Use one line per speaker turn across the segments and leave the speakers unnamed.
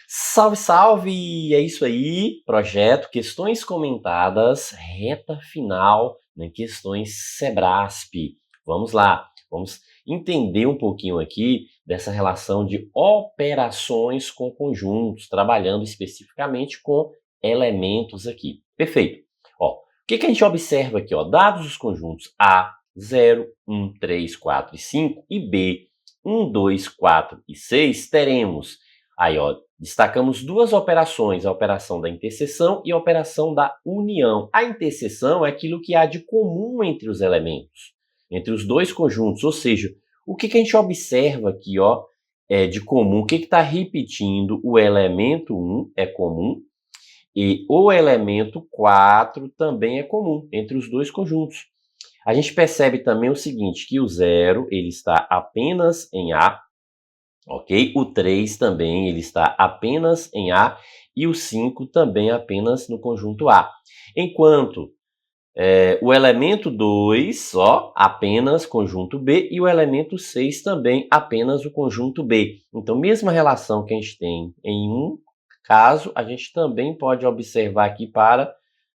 Salve, salve! É isso aí, projeto Questões Comentadas, reta final, né? Questões Sebrasp. Vamos lá, vamos entender um pouquinho aqui dessa relação de operações com conjuntos, trabalhando especificamente com elementos aqui. Perfeito. Ó, o que a gente observa aqui? Ó? Dados os conjuntos A, 0, 1, 3, 4 e 5 e B, 1, 2, 4 e 6, teremos aí, ó, destacamos duas operações, a operação da interseção e a operação da união. A interseção é aquilo que há de comum entre os elementos, entre os dois conjuntos, ou seja, o que a gente observa aqui, ó, de comum, o que está repetindo? O elemento 1 é comum e o elemento 4 também é comum entre os dois conjuntos. A gente percebe também o seguinte, que o 0 ele está apenas em A, ok? O 3 também ele está apenas em A e o 5 também apenas no conjunto A. Enquanto o elemento 2, ó, apenas conjunto B, e o elemento 6 também apenas o conjunto B. Então, mesma relação que a gente tem em um caso, a gente também pode observar aqui para,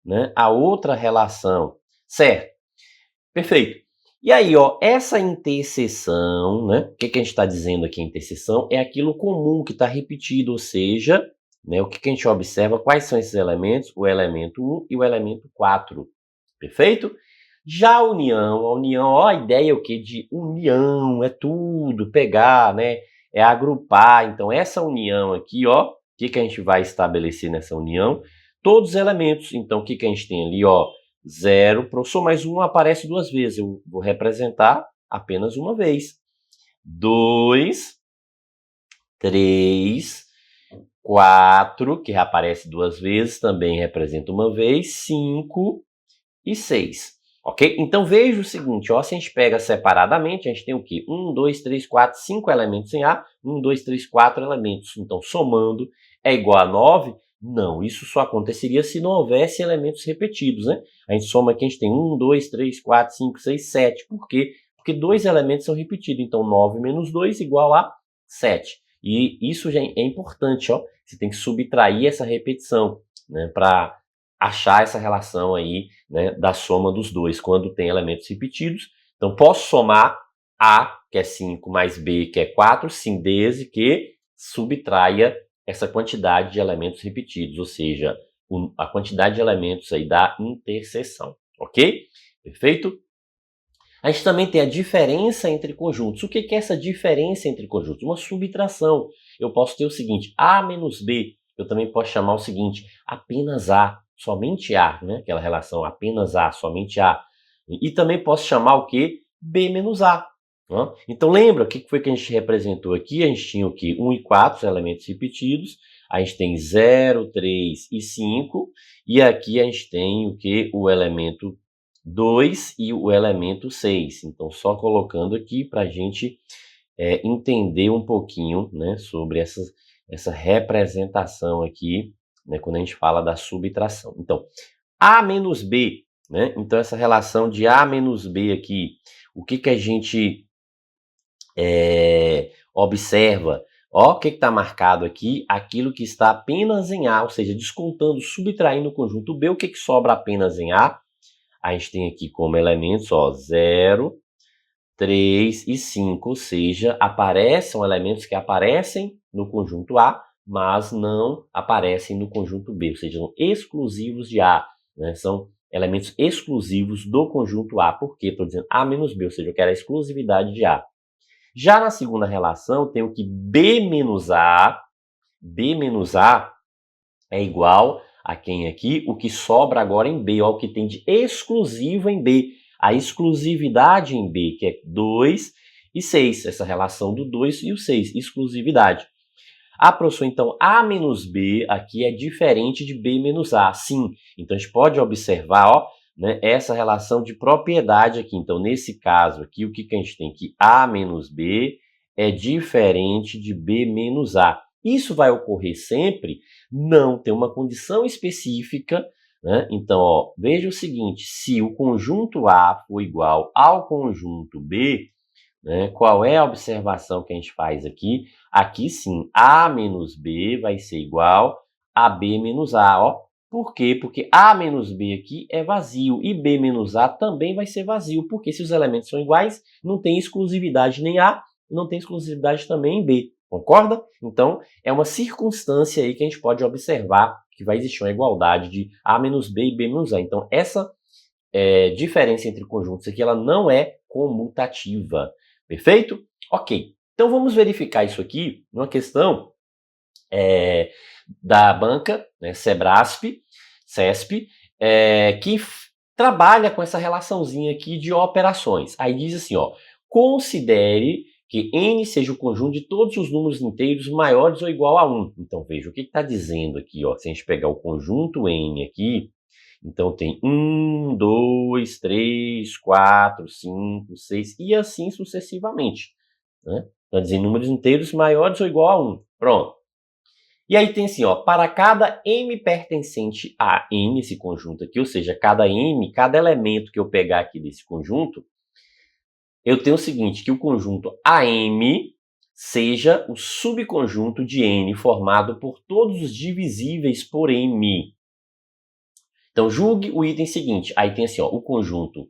né, a outra relação, certo? Perfeito. E aí, ó, essa interseção, né? O que a gente está dizendo aqui, interseção, é aquilo comum que está repetido, ou seja, né, o que a gente observa, quais são esses elementos? O elemento 1 e o elemento 4. Perfeito? Já a união, ó, a ideia é o quê? De união, é tudo, pegar, né? É agrupar. Então, essa união aqui, ó, o que a gente vai estabelecer nessa união? Todos os elementos. Então, o que a gente tem ali, ó? 0, professor, mas 1 aparece duas vezes, eu vou representar apenas uma vez. 2, 3, 4, que aparece duas vezes, também representa uma vez, 5 e 6. Ok? Então veja o seguinte, ó, se a gente pega separadamente, a gente tem o quê? 1, 2, 3, 4, 5 elementos em A, 1, 2, 3, 4 elementos. Então, somando é igual a 9? Não, isso só aconteceria se não houvesse elementos repetidos, né? A gente soma aqui, a gente tem 1, 2, 3, 4, 5, 6, 7. Por quê? Porque dois elementos são repetidos. Então, 9 menos 2 igual a 7. E isso já é importante, ó. Você tem que subtrair essa repetição, né? Para achar essa relação aí, né, da soma dos dois, quando tem elementos repetidos. Então, posso somar A, que é 5, mais B, que é 4, sim, desde que subtraia essa quantidade de elementos repetidos, ou seja, a quantidade de elementos aí da interseção, ok? Perfeito? A gente também tem a diferença entre conjuntos. O que é essa diferença entre conjuntos? Uma subtração. Eu posso ter o seguinte, A menos B. Eu também posso chamar o seguinte, apenas A, somente A, né? Aquela relação apenas A, somente A. E também posso chamar o quê? B menos A. Né? Então lembra o que foi que a gente representou aqui? A gente tinha o quê? 1 e 4, os elementos repetidos. A gente tem 0, 3 e 5. E aqui a gente tem o quê? O elemento 2 e o elemento 6. Então, só colocando aqui para a gente entender um pouquinho, né, sobre essa representação aqui, né, quando a gente fala da subtração. Então, A menos B, né? Então, essa relação de A menos B aqui, o que a gente observa? Ó, o que está marcado aqui? Aquilo que está apenas em A, ou seja, descontando, subtraindo o conjunto B, o que sobra apenas em A? A gente tem aqui como elementos, ó, 0, 3 e 5, ou seja, são elementos que aparecem no conjunto A, mas não aparecem no conjunto B, ou seja, são exclusivos de A, né? São elementos exclusivos do conjunto A. Por quê? Estou dizendo A menos B, ou seja, eu quero a exclusividade de A. Já na segunda relação, eu tenho que B menos A é igual a quem aqui? O que sobra agora em B, ó, o que tem de exclusivo em B. A exclusividade em B, que é 2 e 6, essa relação do 2 e o 6, exclusividade. Ah, professor, então A menos B aqui é diferente de B menos A. Sim, então a gente pode observar, ó, né, essa relação de propriedade aqui. Então, nesse caso aqui, o que a gente tem? Que A menos B é diferente de B menos A. Isso vai ocorrer sempre? Não, tem uma condição específica, né? Então, ó, veja o seguinte, se o conjunto A for igual ao conjunto B, né? Qual é a observação que a gente faz aqui? Aqui sim, A menos B vai ser igual a B menos A, ó. Por quê? Porque A menos B aqui é vazio e B menos A também vai ser vazio, porque se os elementos são iguais, não tem exclusividade nem A, não tem exclusividade também em B, concorda? Então, é uma circunstância aí que a gente pode observar que vai existir uma igualdade de A menos B e B menos A. Então, essa diferença entre conjuntos aqui, ela não é comutativa, perfeito? Ok, então vamos verificar isso aqui numa questão da banca, né, Sebrasp, CESP, que trabalha com essa relaçãozinha aqui de operações. Aí diz assim, ó, considere que n seja o conjunto de todos os números inteiros maiores ou igual a 1. Então, veja, o que está dizendo aqui, ó, se a gente pegar o conjunto n aqui, então tem 1, 2, 3, 4, 5, 6 e assim sucessivamente, né? Então, dizendo números inteiros maiores ou igual a 1. Pronto. E aí tem assim, ó, para cada m pertencente a n, esse conjunto aqui, ou seja, cada m, cada elemento que eu pegar aqui desse conjunto, eu tenho o seguinte, que o conjunto AM seja o subconjunto de n formado por todos os divisíveis por m. Então, julgue o item seguinte. Aí tem assim, ó, o conjunto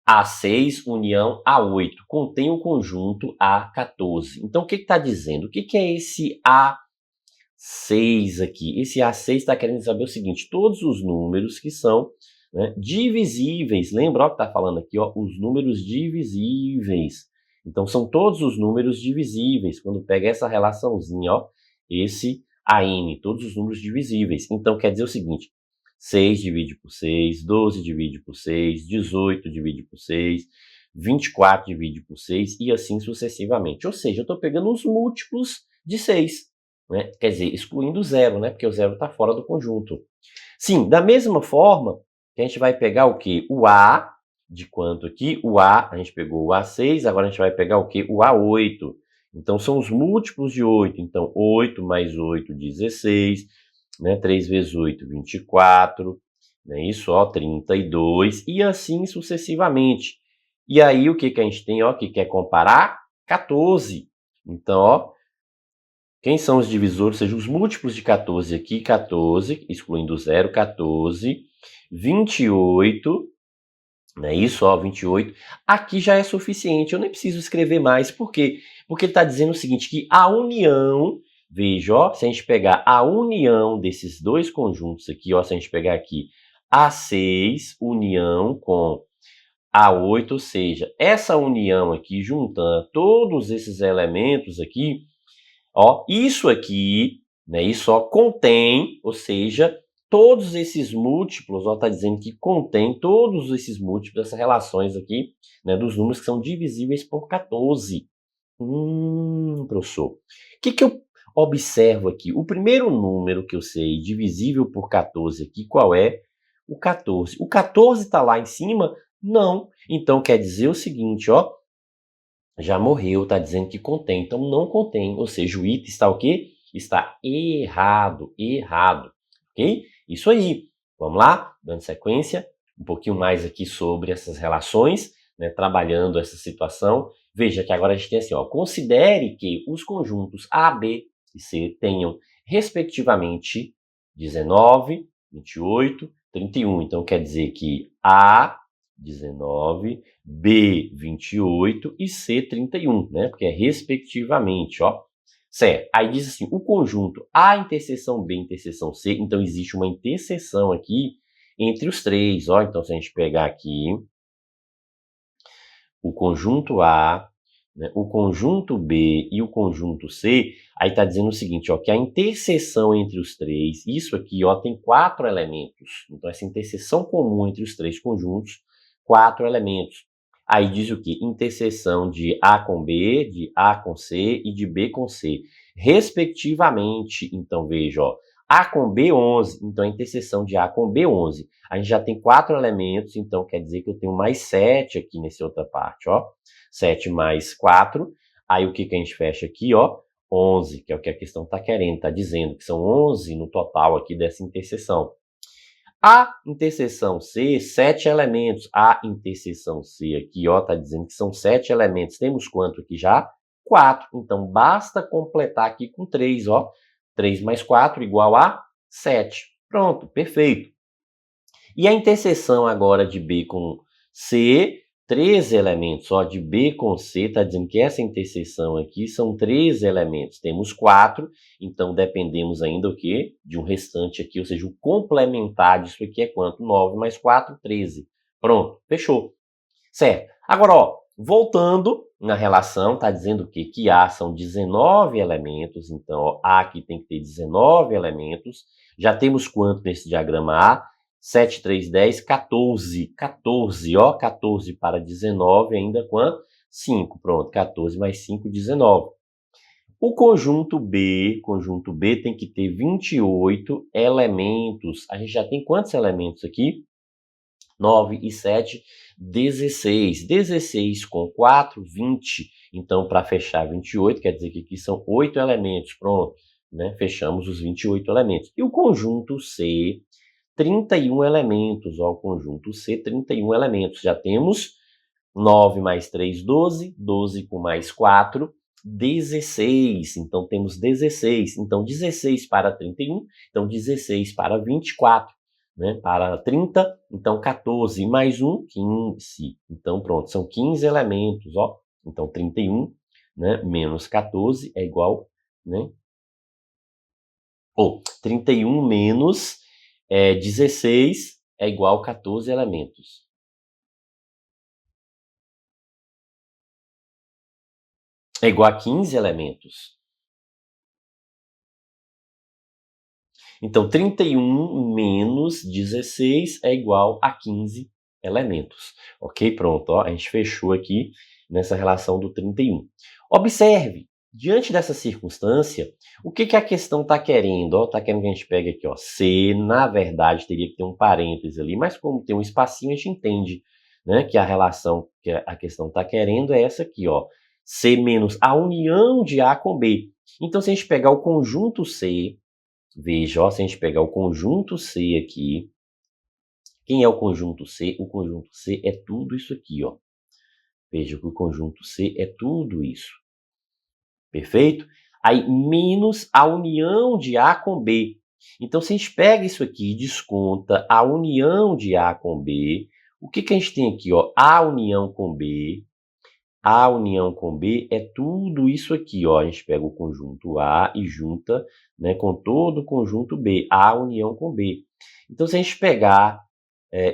A6 união A8 contém o conjunto A14. Então, o que está dizendo? O que é esse A6 aqui? Esse A6 está querendo saber o seguinte, todos os números que são, né, divisíveis. Lembra que está falando aqui, ó, os números divisíveis. Então, são todos os números divisíveis. Quando pega essa relaçãozinha, ó, esse AN, todos os números divisíveis. Então, quer dizer o seguinte, 6 divide por 6, 12 divide por 6, 18 divide por 6, 24 divide por 6 e assim sucessivamente. Ou seja, eu estou pegando os múltiplos de 6, né? Quer dizer, excluindo o zero, né? Porque o zero está fora do conjunto. Sim, da mesma forma que a gente vai pegar o quê? O A de quanto aqui? O A, a gente pegou o A6, agora a gente vai pegar o quê? O A8. Então, são os múltiplos de 8. Então, 8 mais 8, 16. Né? 3 vezes 8, 24, né? Isso, ó, 32, e assim sucessivamente. E aí, o que a gente tem, ó, que quer comparar? 14. Então, ó, quem são os divisores? Ou seja, os múltiplos de 14 aqui, 14, excluindo o zero, 14, 28, né? Isso, ó, 28. Aqui já é suficiente, eu nem preciso escrever mais. Por quê? Porque ele está dizendo o seguinte, que a união... Veja, ó, se a gente pegar a união desses dois conjuntos aqui, ó, se a gente pegar aqui A6 união com A8, ou seja, essa união aqui, juntando todos esses elementos aqui, ó, isso aqui, né, isso ó, contém, ou seja, todos esses múltiplos, ó, tá dizendo que contém todos esses múltiplos, essas relações aqui, né, dos números que são divisíveis por 14. Professor, o que eu observo aqui? O primeiro número que eu sei divisível por 14 aqui, qual é? O 14. O 14 está lá em cima? Não. Então, quer dizer o seguinte, ó, já morreu, está dizendo que contém, então não contém, ou seja, o item está o quê? Está errado, ok? Isso aí. Vamos lá, dando sequência, um pouquinho mais aqui sobre essas relações, né, trabalhando essa situação. Veja que agora a gente tem assim, ó, considere que os conjuntos A, B e C tenham, respectivamente, 19, 28, 31. Então, quer dizer que A, 19, B, 28 e C, 31, né? Porque é respectivamente, ó. Certo. Aí diz assim, o conjunto A interseção B interseção C, então existe uma interseção aqui entre os três, ó. Então, se a gente pegar aqui o conjunto A, né, o conjunto B e o conjunto C, aí está dizendo o seguinte, ó, que a interseção entre os três, isso aqui, ó, tem 4 elementos. Então, essa interseção comum entre os três conjuntos, 4 elementos. Aí diz o quê? Interseção de A com B, de A com C e de B com C, respectivamente. Então, veja, ó, A com B, 11. Então, a interseção de A com B, 11. A gente já tem 4 elementos, então quer dizer que eu tenho mais 7 aqui nessa outra parte, ó. 7 mais 4. Aí, o que a gente fecha aqui, ó? 11, que é o que a questão está querendo, está dizendo que são 11 no total aqui dessa interseção. A interseção C, 7 elementos. A interseção C aqui, ó, tá dizendo que são 7 elementos. Temos quanto aqui já? 4. Então, basta completar aqui com 3, ó. 3 mais 4 igual a 7. Pronto, perfeito. E a interseção agora de B com C, 13 elementos. Ó, de B com C, está dizendo que essa interseção aqui são 13 elementos. Temos 4, então dependemos ainda o quê? De um restante aqui, ou seja, o complementar disso aqui é quanto? 9 mais 4, 13. Pronto, fechou. Certo. Agora, ó, voltando na relação, está dizendo o quê? Que A são 19 elementos, então ó, A aqui tem que ter 19 elementos. Já temos quanto nesse diagrama A? 7, 3, 10, 14. 14, ó, 14 para 19, ainda quanto? 5, pronto, 14 mais 5, 19. O conjunto B tem que ter 28 elementos. A gente já tem quantos elementos aqui? 9 e 7, 16. 16 com 4, 20. Então, para fechar 28, quer dizer que aqui são 8 elementos. Pronto, né? Fechamos os 28 elementos. E o conjunto C, 31 elementos. Ó, o conjunto C, 31 elementos. Já temos 9 mais 3, 12. 12 com mais 4, 16. Então, temos 16. Então, 16 para 31. Então, 16 para 24. Né, para 30, então 14 mais 1, 15. Então, pronto, são 15 elementos, ó. Então, 31, né, menos 14 é igual, né? Ou 31 menos 16 é igual a 14 elementos. É igual a 15 elementos. Então, 31 menos 16 é igual a 15 elementos. Ok? Pronto, ó, a gente fechou aqui nessa relação do 31. Observe, diante dessa circunstância, o que a questão está querendo? Está querendo que a gente pegue aqui, ó, C, na verdade, teria que ter um parêntese ali, mas como tem um espacinho, a gente entende, né, que a relação que a questão está querendo é essa aqui, ó, C menos a união de A com B. Então, se a gente pegar o conjunto C, veja, ó, se a gente pegar o conjunto C aqui, quem é o conjunto C? O conjunto C é tudo isso aqui, ó. Veja que o conjunto C é tudo isso. Perfeito? Aí, menos a união de A com B. Então, se a gente pega isso aqui e desconta a união de A com B, o que a gente tem aqui, ó? A união com B. A união com B é tudo isso aqui, ó. A gente pega o conjunto A e junta, né, com todo o conjunto B, A união com B. Então, se a gente pegar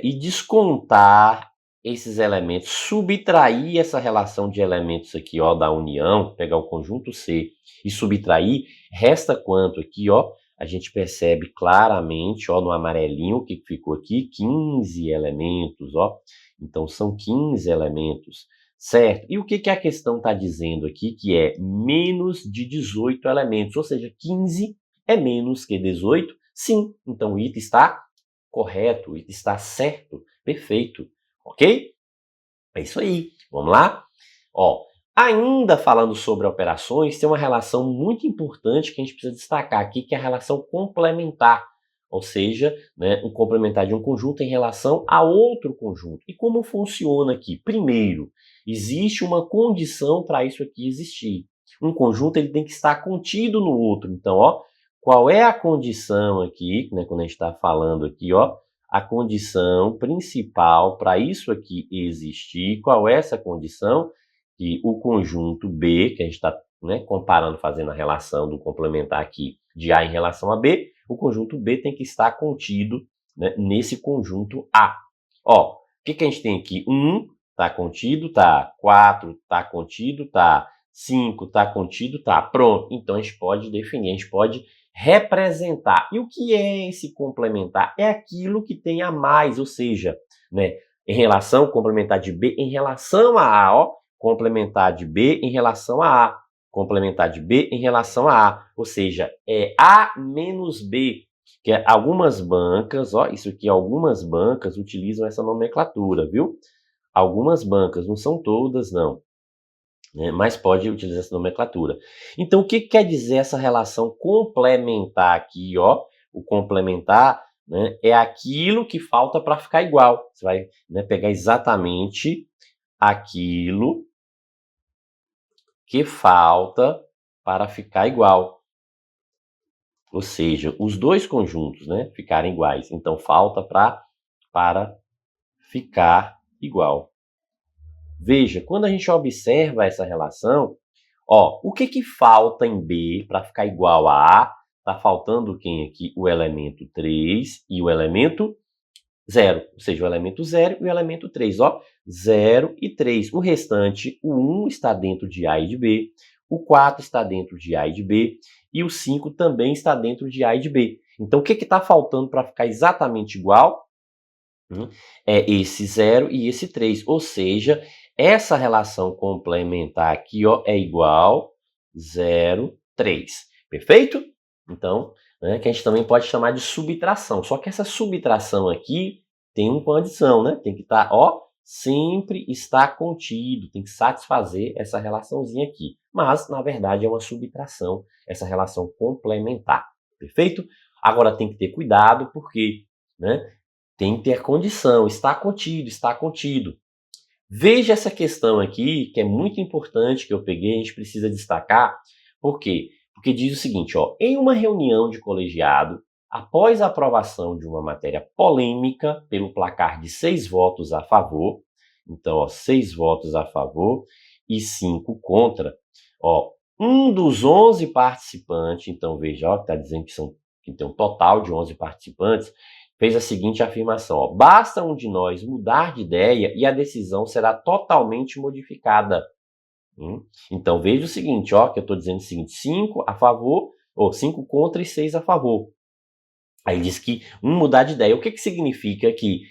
e descontar esses elementos, subtrair essa relação de elementos aqui, ó, da união, pegar o conjunto C e subtrair, resta quanto aqui, ó? A gente percebe claramente, ó, no amarelinho, o que ficou aqui? 15 elementos, ó. Então, são 15 elementos. Certo? E o que a questão está dizendo aqui? Que é menos de 18 elementos, ou seja, 15 é menos que 18? Sim, então o item está correto, o item está certo, perfeito, ok? É isso aí, vamos lá? Ó, ainda falando sobre operações, tem uma relação muito importante que a gente precisa destacar aqui, que é a relação complementar. Ou seja, né, um complementar de um conjunto em relação a outro conjunto. E como funciona aqui? Primeiro, existe uma condição para isso aqui existir. Um conjunto ele tem que estar contido no outro. Então, ó, qual é a condição aqui, né, quando a gente está falando aqui, ó, a condição principal para isso aqui existir? Qual é essa condição? Que o conjunto B, que a gente está, né, comparando, fazendo a relação do complementar aqui de A em relação a B, o conjunto B tem que estar contido, né, nesse conjunto A. Ó, o que a gente tem aqui? 1 está contido, tá. 4 está contido, tá. 5 está contido, tá. Pronto. Então, a gente pode definir, a gente pode representar. E o que é esse complementar? É aquilo que tem a mais, ou seja, né, em relação, complementar de B em relação a A, ó. Complementar de B em relação a A. Complementar de B em relação a A. Ou seja, é A menos B. Que algumas bancas, ó, isso aqui, algumas bancas utilizam essa nomenclatura, viu? Algumas bancas, não são todas, não. Né? Mas pode utilizar essa nomenclatura. Então, o que quer dizer essa relação complementar aqui, ó? O complementar né, é aquilo que falta para ficar igual. Você vai, né, pegar exatamente aquilo que falta para ficar igual. Ou seja, os dois conjuntos, né, ficarem iguais. Então, falta para ficar igual. Veja, quando a gente observa essa relação, ó, o que falta em B para ficar igual a A? Está faltando quem aqui? O elemento 3 e o elemento 0. Ou seja, o elemento 0 e o elemento 3. Ó, 0 e 3. O restante, o 1 está dentro de A e de B, o 4 está dentro de A e de B, e o 5 também está dentro de A e de B. Então, o que está faltando para ficar exatamente igual? É esse 0 e esse 3. Ou seja, essa relação complementar aqui, ó, é igual 0, 3. Perfeito? Então, né, que a gente também pode chamar de subtração. Só que essa subtração aqui tem uma condição, né? Tem que estar, ó, sempre está contido, tem que satisfazer essa relaçãozinha aqui. Mas, na verdade, é uma subtração, essa relação complementar. Perfeito? Agora tem que ter cuidado, porque, né, tem que ter condição, está contido, está contido. Veja essa questão aqui, que é muito importante, que eu peguei, a gente precisa destacar. Por quê? Porque diz o seguinte, ó, em uma reunião de colegiado, após a aprovação de uma matéria polêmica pelo placar de 6 votos a favor, então, ó, 6 votos a favor e 5 contra, ó, um dos 11 participantes, então veja, ó, está dizendo que tem um total de 11 participantes, fez a seguinte afirmação, ó, basta um de nós mudar de ideia e a decisão será totalmente modificada. Então, veja o seguinte, ó, que eu estou dizendo o seguinte, 5 a favor, ou 5 contra e 6 a favor. Aí diz que mudar de ideia. O que significa que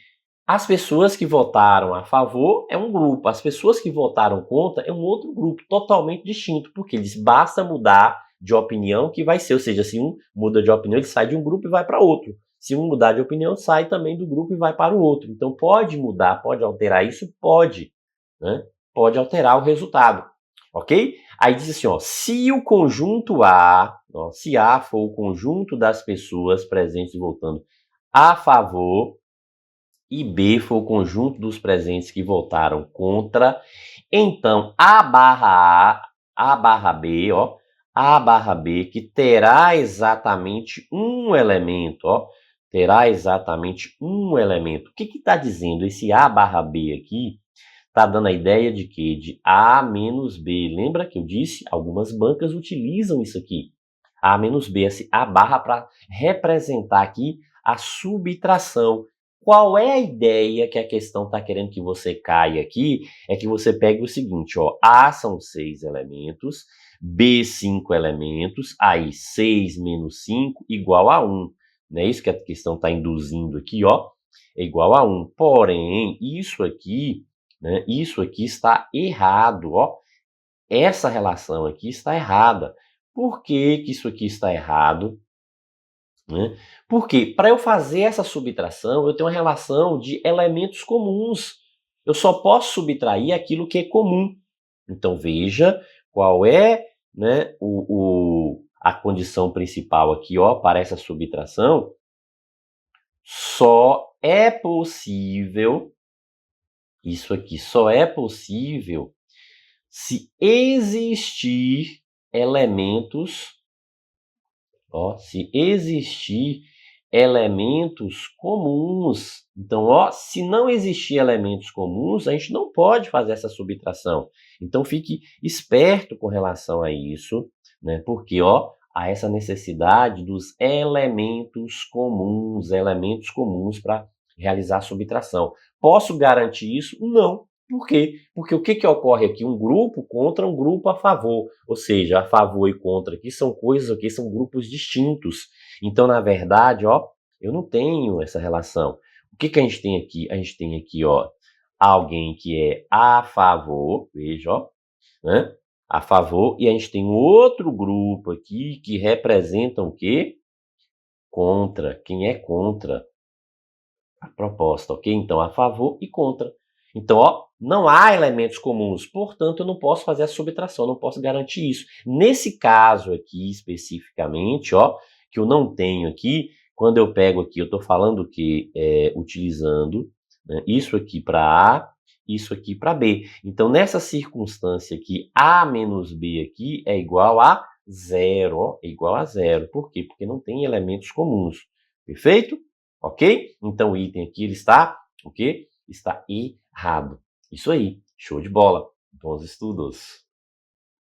as pessoas que votaram a favor é um grupo, as pessoas que votaram contra é um outro grupo, totalmente distinto, porque eles basta mudar de opinião que vai ser, ou seja, se um muda de opinião, ele sai de um grupo e vai para outro. Se um mudar de opinião, sai também do grupo e vai para o outro. Então, pode mudar, pode alterar isso? Pode, né? Pode alterar o resultado, ok? Aí diz assim, ó, se o conjunto A, ó, se A for o conjunto das pessoas presentes votando a favor, e B for o conjunto dos presentes que votaram contra, então A barra B, ó, A barra B, que terá exatamente um elemento, ó, terá exatamente um elemento. O que está dizendo? Esse A barra B aqui está dando a ideia de quê? De A menos B. Lembra que eu disse? Algumas bancas utilizam isso aqui. A menos B, esse A barra para representar aqui a subtração. Qual é a ideia que a questão está querendo que você caia aqui? É que você pegue o seguinte, ó, A são 6 elementos, B 5 elementos, aí 6 menos 5 igual a 1. Não é isso que a questão está induzindo aqui, ó? É igual a 1. Porém, isso aqui, né, isso aqui está errado, ó. Essa relação aqui está errada. Por que isso aqui está errado? Né? Porque para eu fazer essa subtração, eu tenho uma relação de elementos comuns. Eu só posso subtrair aquilo que é comum. Então, veja qual é, né, a condição principal aqui, ó, para essa subtração. Só é possível, isso aqui só é possível se existir elementos, ó, se existir elementos comuns. Então, ó, se não existir elementos comuns, a gente não pode fazer essa subtração. Então, fique esperto com relação a isso, né? Porque, ó, há essa necessidade dos elementos comuns para realizar a subtração. Posso garantir isso? Não. Por quê? Porque o que ocorre aqui? Um grupo contra um grupo a favor. Ou seja, a favor e contra aqui são coisas aqui, são grupos distintos. Então, na verdade, ó, eu não tenho essa relação. O que a gente tem aqui? A gente tem aqui, ó, alguém que é a favor, veja, ó, né? A favor, e a gente tem um outro grupo aqui que representa o quê? Contra. Quem é contra a proposta, ok? Então, a favor e contra. Então, ó, não há elementos comuns, portanto, eu não posso fazer a subtração, não posso garantir isso. Nesse caso aqui, especificamente, ó, que eu não tenho aqui, Quando eu pego aqui, eu estou falando que utilizando, né, isso aqui para A, isso aqui para B. Então, nessa circunstância aqui, A menos B aqui é igual a zero, ó, é igual a zero. Por quê? Porque não tem elementos comuns. Perfeito? Ok? Então, o item aqui ele está, o quê? Está errado. Isso aí, show de bola. Bons estudos.